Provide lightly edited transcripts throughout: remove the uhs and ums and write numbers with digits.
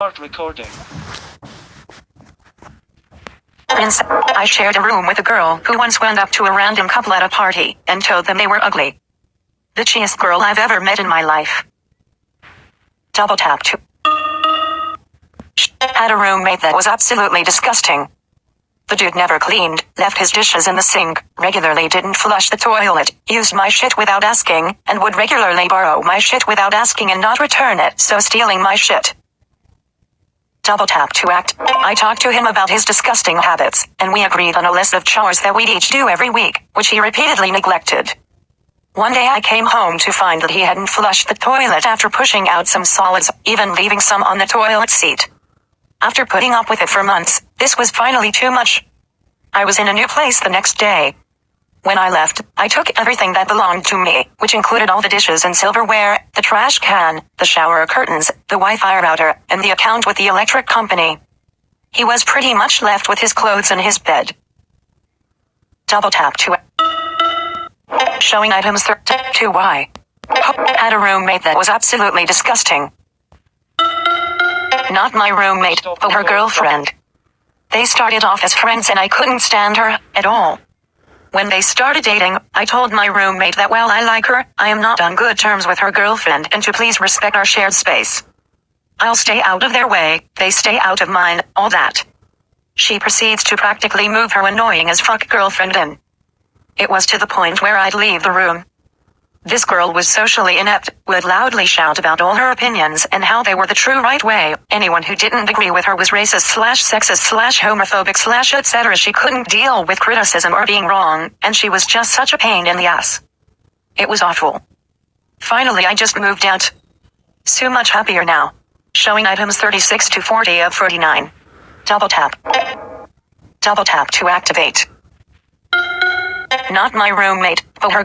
Start recording. I shared a room with a girl who once went up to a random couple at a party and told them they were ugly. Bitchiest girl I've ever met in my life. Double tap to. Had a roommate that was absolutely disgusting. The dude never cleaned, left his dishes in the sink, regularly didn't flush the toilet, used my shit without asking, and would regularly borrow my shit without asking and not return it, so stealing my shit. Double tap to act. I talked to him about his disgusting habits, and we agreed on a list of chores that we'd each do every week, which he repeatedly neglected. One day I came home to find that he hadn't flushed the toilet after pushing out some solids, even leaving some on the toilet seat. After putting up with it for months, this was finally too much. I was in a new place the next day. When I left, I took everything that belonged to me, which included all the dishes and silverware, the trash can, the shower curtains, the Wi-Fi router, and the account with the electric company. He was pretty much left with his clothes and his bed. Double tap to showing items to why. Had a roommate that was absolutely disgusting. Not my roommate, but her girlfriend. They started off as friends and I couldn't stand her at all. When they started dating, I told my roommate that while I like her, I am not on good terms with her girlfriend and to please respect our shared space. I'll stay out of their way, they stay out of mine, all that. She proceeds to practically move her annoying as fuck girlfriend in. It was to the point where I'd leave the room. This girl was socially inept, would loudly shout about all her opinions and how they were the true right way. Anyone who didn't agree with her was racist/sexist/homophobic/etc. She couldn't deal with criticism or being wrong, and she was just such a pain in the ass. It was awful. Finally I just moved out. So much happier now. Showing items 36 to 40 of 49. Double tap. Double tap to activate. Not my roommate, but her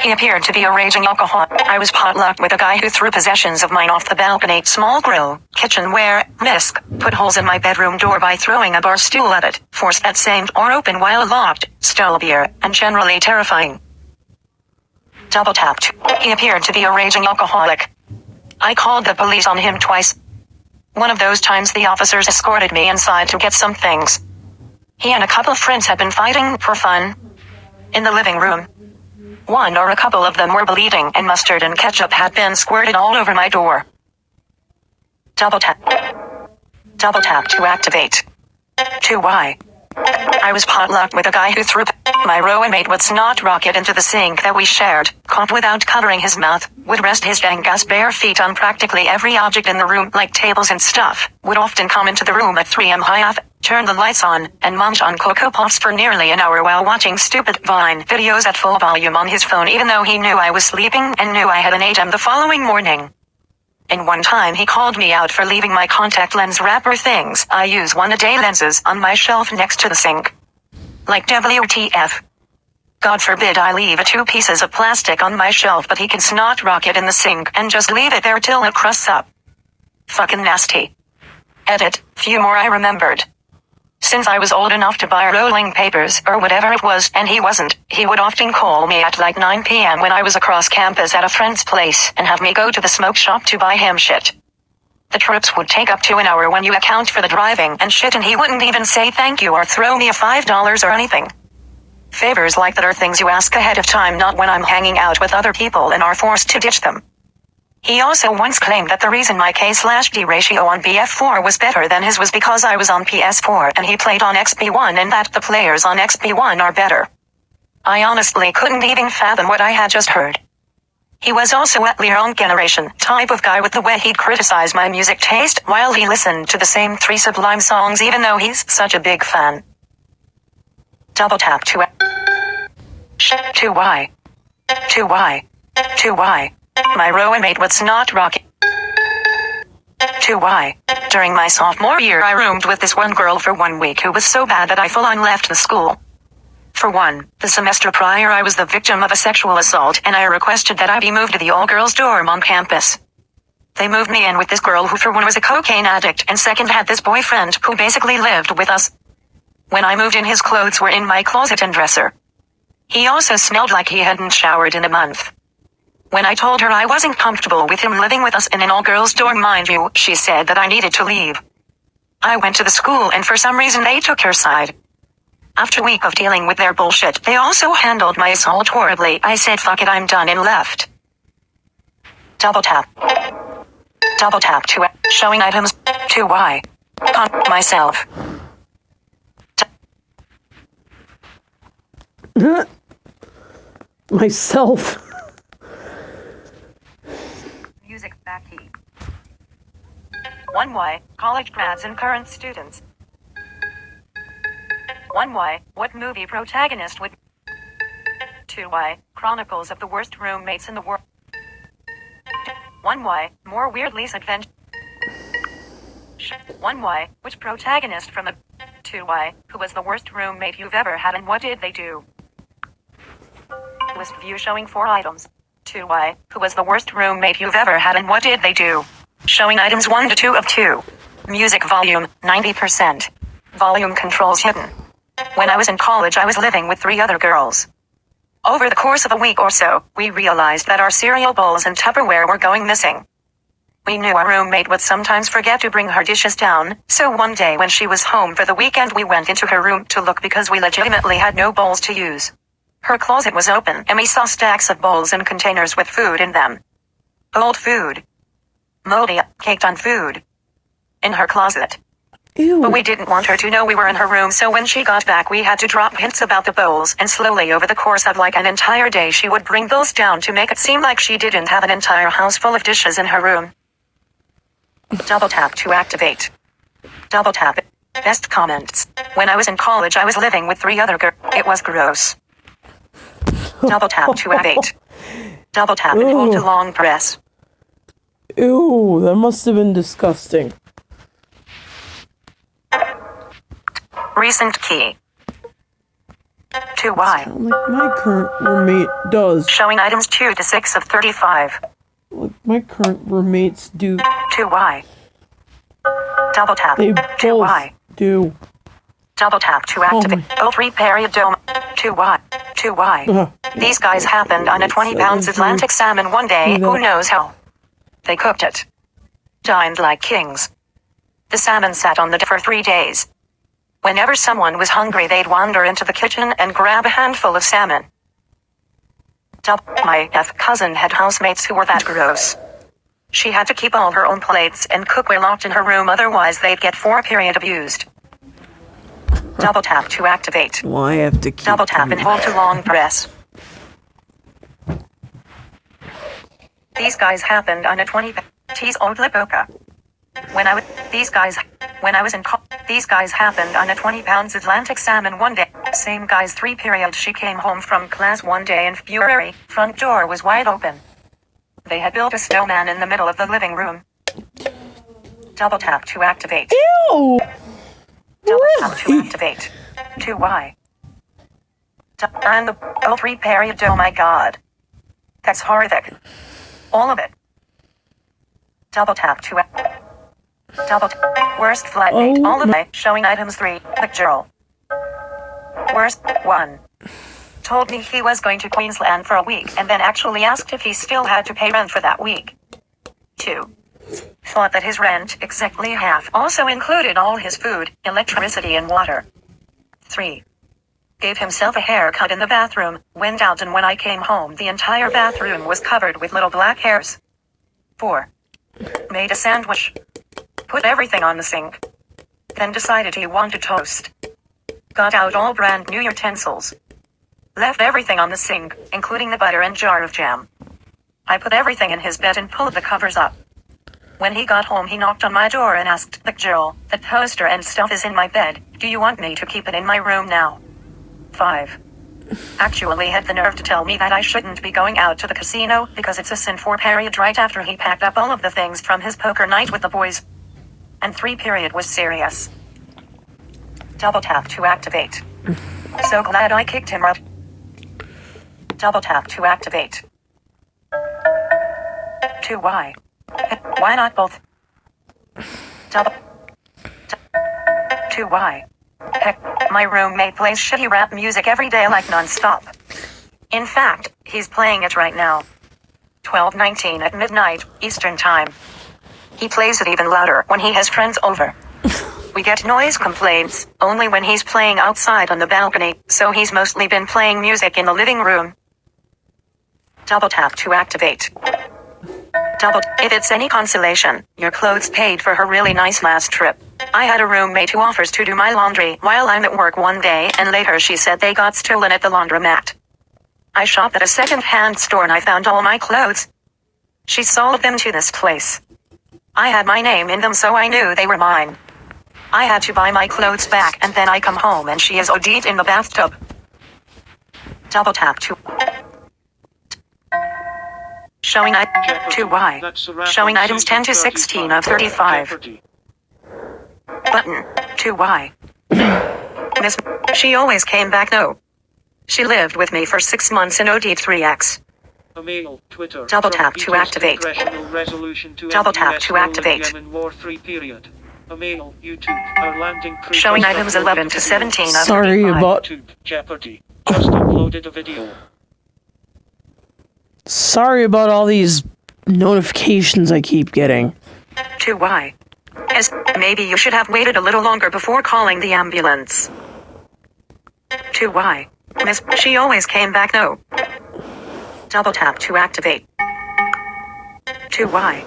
He appeared to be a raging alcoholic. I was potlucked with a guy who threw possessions of mine off the balcony, small grill, kitchenware, misc, put holes in my bedroom door by throwing a bar stool at it, forced that same door open while locked, stole beer, and generally terrifying. Double tapped. He appeared to be a raging alcoholic. I called the police on him twice. One of those times the officers escorted me inside to get some things. He and a couple of friends had been fighting for fun in the living room. One or a couple of them were bleeding and mustard and ketchup had been squirted all over my door. Double tap. Double tap to activate. To why. I was potlucked with a guy who threw my roommate would snot rocket into the sink that we shared, cough without covering his mouth, would rest his dang ass bare feet on practically every object in the room like tables and stuff, would often come into the room at 3 a.m. high, turn the lights on, and munch on Cocoa Puffs for nearly an hour while watching stupid Vine videos at full volume on his phone even though he knew I was sleeping and knew I had an 8 a.m. the following morning. And one time he called me out for leaving my contact lens wrapper things I use one-a-day lenses on my shelf next to the sink. Like WTF. God forbid I leave 2 pieces of plastic on my shelf but he can snot rocket in the sink and just leave it there till it crusts up. Fucking nasty. Edit, few more I remembered. Since I was old enough to buy rolling papers or whatever it was and he wasn't, he would often call me at like 9 p.m. when I was across campus at a friend's place and have me go to the smoke shop to buy him shit. The trips would take up to an hour when you account for the driving and shit and he wouldn't even say thank you or throw me a $5 or anything. Favors like that are things you ask ahead of time, not when I'm hanging out with other people and are forced to ditch them. He also once claimed that the reason my K/D ratio on BF4 was better than his was because I was on PS4 and he played on XP1 and that the players on XP1 are better. I honestly couldn't even fathom what I had just heard. He was also a young generation type of guy with the way he'd criticize my music taste while he listened to the same 3 Sublime songs even though he's such a big fan. Double tap to why. To why. To why. My roommate would snot rocket. To why. During my sophomore year I roomed with this one girl for 1 week who was so bad that I full-on left the school. For one, the semester prior I was the victim of a sexual assault and I requested that I be moved to the all-girls dorm on campus. They moved me in with this girl who for one was a cocaine addict and second had this boyfriend who basically lived with us. When I moved in his clothes were in my closet and dresser. He also smelled like he hadn't showered in a month. When I told her I wasn't comfortable with him living with us in an all-girls dorm, mind you, she said that I needed to leave. I went to the school and for some reason they took her side. After a week of dealing with their bullshit, they also handled my assault horribly. I said fuck it, I'm done and left. Double tap. Double tap to showing items. To why? Myself. Myself. Music back key. 1Y, college grads and current students. 1Y, what movie protagonist would... 2Y, chronicles of the worst roommates in the world. 1Y, more weirdly adventure. 1Y, which protagonist from the... 2Y, who was the worst roommate you've ever had and what did they do? List view showing 4 items. 2Y, who was the worst roommate you've ever had and what did they do? Showing items 1 to 2 of 2. Music volume, 90%. Volume controls hidden. When I was in college, I was living with 3 other girls. Over the course of a week or so, we realized that our cereal bowls and Tupperware were going missing. We knew our roommate would sometimes forget to bring her dishes down, so one day when she was home for the weekend we went into her room to look because we legitimately had no bowls to use. Her closet was open and we saw stacks of bowls and containers with food in them. Old food. Moldy, caked on food. In her closet. Ew. But we didn't want her to know we were in her room, so when she got back we had to drop hints about the bowls, and slowly over the course of like an entire day she would bring those down to make it seem like she didn't have an entire house full of dishes in her room. Double tap to activate. Double tap. Best comments. When I was in college I was living with 3 other girls. It was gross. Double tap to activate. Double tap and hold to long press. Ew, that must have been disgusting. Recent key. To Y. Sound like my current roommate does. Showing items 2 to 6 of 35. Like my current roommates do. To Y. Double tap. They To both Y. do. Double tap to activate. O3 period dome. To Y. To Y. These guys happened on a 20-pound Atlantic salmon one day. Who knows how? They cooked it. Dined like kings. The salmon sat on the for 3 days. Whenever someone was hungry, they'd wander into the kitchen and grab a handful of salmon. My cousin had housemates who were that gross. She had to keep all her own plates and cookware locked in her room, otherwise they'd get 4 period abused. Double tap to activate. Well, I have to keep Double tap and hold to long press. These guys happened on a 20 T's old Lipoka. These guys happened on a 20-pound Atlantic salmon one day. Same guys 3 period. She came home from class one day in February. Front door was wide open. They had built a snowman in the middle of the living room. Double tap to activate. Ew! Double tap to activate. To Y. And the O3 period. Oh my god. That's horrific. All of it. Double tap to double tap. Worst flatmate. All of it. Showing items 3. Picture. Worst 1. Told me he was going to Queensland for a week and then actually asked if he still had to pay rent for that week. 2. Thought that his rent, exactly half, also included all his food, electricity and water. 3. Gave himself a haircut in the bathroom, went out, and when I came home the entire bathroom was covered with little black hairs. 4. Made a sandwich. Put everything on the sink. Then decided he wanted toast. Got out all brand new utensils. Left everything on the sink, including the butter and jar of jam. I put everything in his bed and pulled the covers up. When he got home he knocked on my door and asked, "The girl, the toaster and stuff is in my bed, do you want me to keep it in my room now?" 5. Actually had the nerve to tell me that I shouldn't be going out to the casino because it's a sin. 4 period right after he packed up all of the things from his poker night with the boys. And 3 period was serious. Double tap to activate. So glad I kicked him out. Double tap to activate. To Y. Why not both? Double. To Y. Heck, my roommate plays shitty rap music every day like non-stop. In fact, he's playing it right now. 12:19 at midnight, Eastern Time. He plays it even louder when he has friends over. We get noise complaints only when he's playing outside on the balcony, so he's mostly been playing music in the living room. Double tap to activate. If it's any consolation, your clothes paid for her really nice last trip. I had a roommate who offers to do my laundry while I'm at work one day, and later she said they got stolen at the laundromat. I shop at a second-hand store and I found all my clothes. She sold them to this place. I had my name in them, so I knew they were mine. I had to buy my clothes back, and then I come home and she is OD'd in the bathtub. Double tap to showing to Y. Showing items 10 to 16 of 35. Button to Y. Miss, she always came back. No. She lived with me for 6 months and OD'd 3x. Email, Twitter, double tap to activate. Double tap to activate. Email, YouTube, our landing showing items 11 to 17 of Sorry 35. about YouTube, Jeopardy. Just uploaded a video. Sorry about all these notifications I keep getting. To Y. As maybe you should have waited a little longer before calling the ambulance. To Y. Miss, she always came back. No. Double tap to activate. To Y.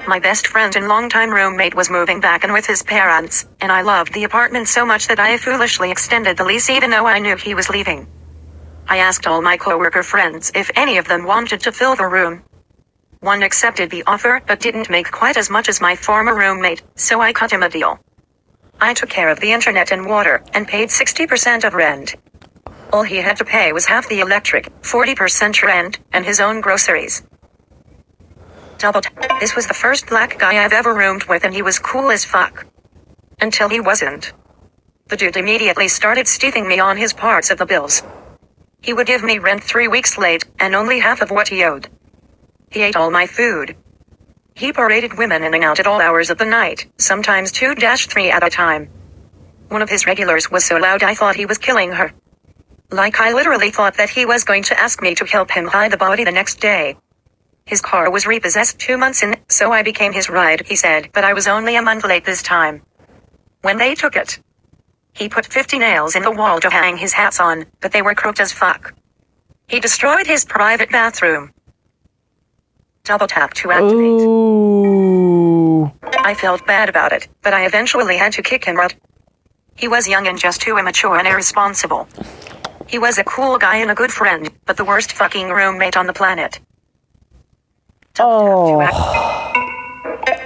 My best friend and longtime roommate was moving back in with his parents, and I loved the apartment so much that I foolishly extended the lease even though I knew he was leaving. I asked all my coworker friends if any of them wanted to fill the room. One accepted the offer but didn't make quite as much as my former roommate, so I cut him a deal. I took care of the internet and water, and paid 60% of rent. All he had to pay was half the electric, 40% rent, and his own groceries. This was the first black guy I've ever roomed with, and he was cool as fuck. Until he wasn't. The dude immediately started stiffing me on his parts of the bills. He would give me rent 3 weeks late, and only half of what he owed. He ate all my food. He paraded women in and out at all hours of the night, sometimes 2-3 at a time. One of his regulars was so loud I thought he was killing her. Like I literally thought that he was going to ask me to help him hide the body the next day. His car was repossessed 2 months in, so I became his ride, he said, but I was only a month late this time. When they took it, he put 50 nails in the wall to hang his hats on, but they were crooked as fuck. He destroyed his private bathroom. Double tap to activate. Ooh. I felt bad about it, but I eventually had to kick him out. He was young and just too immature and irresponsible. He was a cool guy and a good friend, but the worst fucking roommate on the planet. Oh.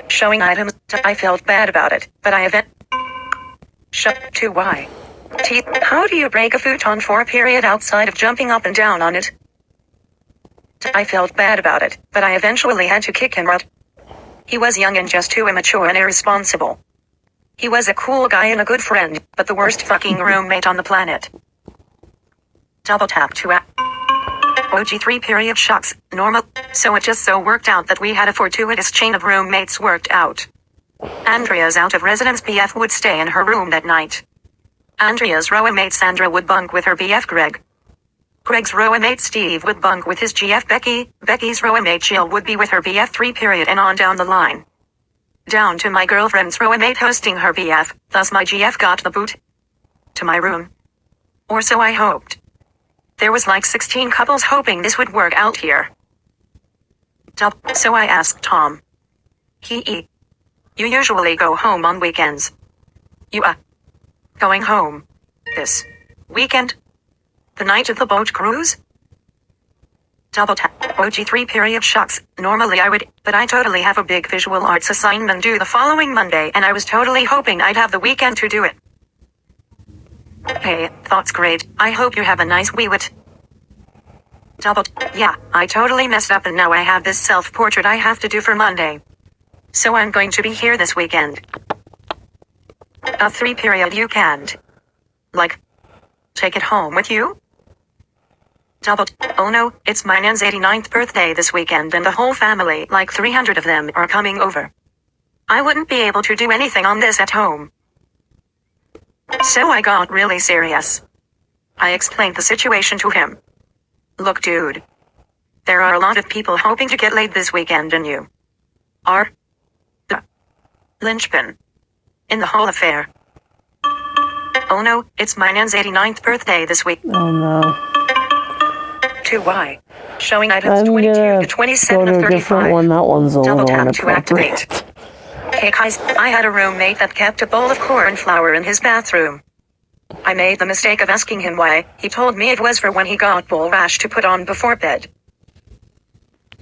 Showing items. I felt bad about it, but I to Y. How do you break a futon for a period outside of jumping up and down on it? I felt bad about it, but I eventually had to kick him out. He was young and just too immature and irresponsible. He was a cool guy and a good friend, but the worst fucking roommate on the planet. Double tap to OG3 period shocks, normal. So it just so worked out that we had a fortuitous chain of roommates worked out. Andrea's out of residence BF would stay in her room that night. Andrea's roommate Sandra would bunk with her BF Greg. Greg's roommate Steve would bunk with his GF Becky. Becky's roommate Jill would be with her BF 3 period and on down the line. Down to my girlfriend's roommate hosting her BF, thus my GF got the boot to my room. Or so I hoped. There was like 16 couples hoping this would work out here. So I asked Tom. You usually go home on weekends. You going home this weekend? The night of the boat cruise? Double tap. OG3 period shocks. Normally I would, but I totally have a big visual arts assignment due the following Monday, and I was totally hoping I'd have the weekend to do it. Hey, thoughts great. I hope you have a nice wee-wit. Yeah, I totally messed up and now I have this self-portrait I have to do for Monday. So I'm going to be here this weekend. A 3 period you can't. Like, take it home with you? Oh no, it's my nan's 89th birthday this weekend and the whole family, like 300 of them, are coming over. I wouldn't be able to do anything on this at home. So I got really serious. I explained the situation to him. Look dude. There are a lot of people hoping to get laid this weekend, and you are the linchpin in the whole affair. Oh no, it's my nan's 89th birthday this week. Oh no. 2Y. Showing items I'm 22 gonna to 27 go of to a different 35. one. That one's a Double little tap to activate. inappropriate. Hey guys, I had a roommate that kept a bowl of corn flour in his bathroom. I made the mistake of asking him why. He told me it was for when he got bull rash to put on before bed.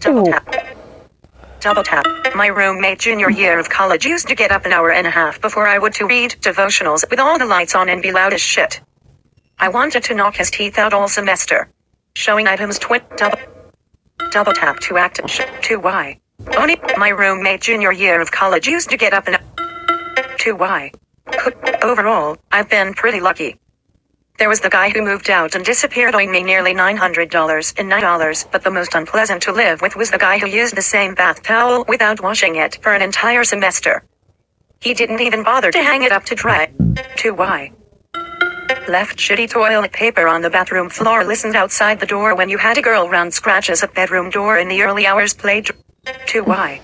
Double Ew. tap. Double tap. My roommate junior year of college used to get up an hour and a half before I would to read devotionals with all the lights on and be loud as shit. I wanted to knock his teeth out all semester. Showing items double tap to active 2Y. Only my roommate junior year of college used to get up an 2Y. Overall, I've been pretty lucky. There was the guy who moved out and disappeared owing me nearly $900 in $9, but the most unpleasant to live with was the guy who used the same bath towel without washing it for an entire semester. He didn't even bother to hang it up to dry. 2Y. Left shitty toilet paper on the bathroom floor. Listened outside the door when you had a girl round scratches at bedroom door in the early hours. Played 2Y.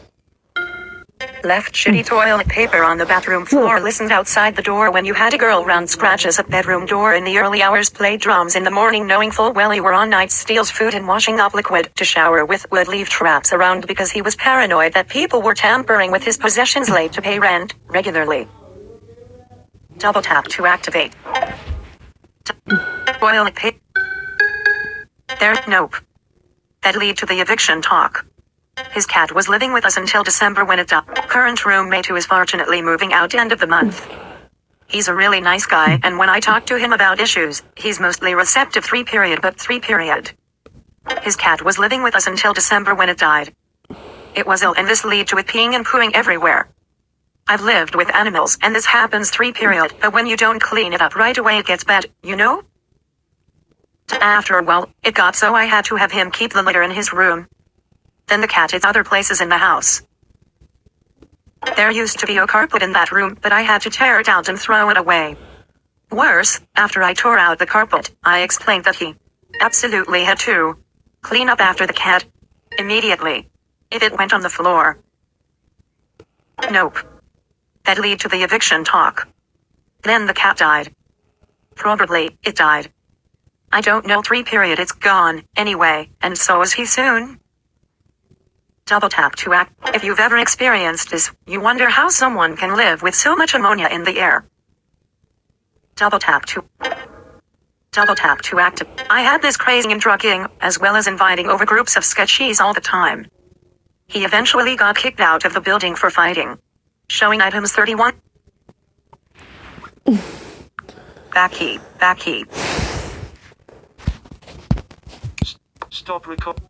Left shitty toilet paper on the bathroom floor. Listened outside the door when you had a girl round scratches at bedroom door in the early hours. Played drums in the morning knowing full well you were on night. Steals food and washing up liquid to shower with. Would leave traps around because he was paranoid that people were tampering with his possessions. Late to pay rent regularly. Double tap to activate. Toilet paper. Nope. That lead to the eviction talk. His cat was living with us until December when it died. Current roommate who is fortunately moving out end of the month. He's a really nice guy, and when I talk to him about issues, he's mostly receptive. 3 period, but 3 period. His cat was living with us until December when it died. It was ill, and this lead to it peeing and pooing everywhere. I've lived with animals, and this happens 3 period, but when you don't clean it up right away it gets bad, you know? After a while, it got so I had to have him keep the litter in his room. Then the cat its other places in the house. There used to be a carpet in that room, but I had to tear it out and throw it away. Worse, after I tore out the carpet, I explained that he absolutely had to clean up after the cat immediately if it went on the floor. Nope. That lead to the eviction talk. Then the cat died. Probably, it died. I don't know. 3 period. It's gone, anyway, and so is he soon. Double tap to act. If you've ever experienced this, you wonder how someone can live with so much ammonia in the air. Double tap to act. I had this crazy and drugging, as well as inviting over groups of sketchies all the time. He eventually got kicked out of the building for fighting. Showing items 31. Back key. Stop recording.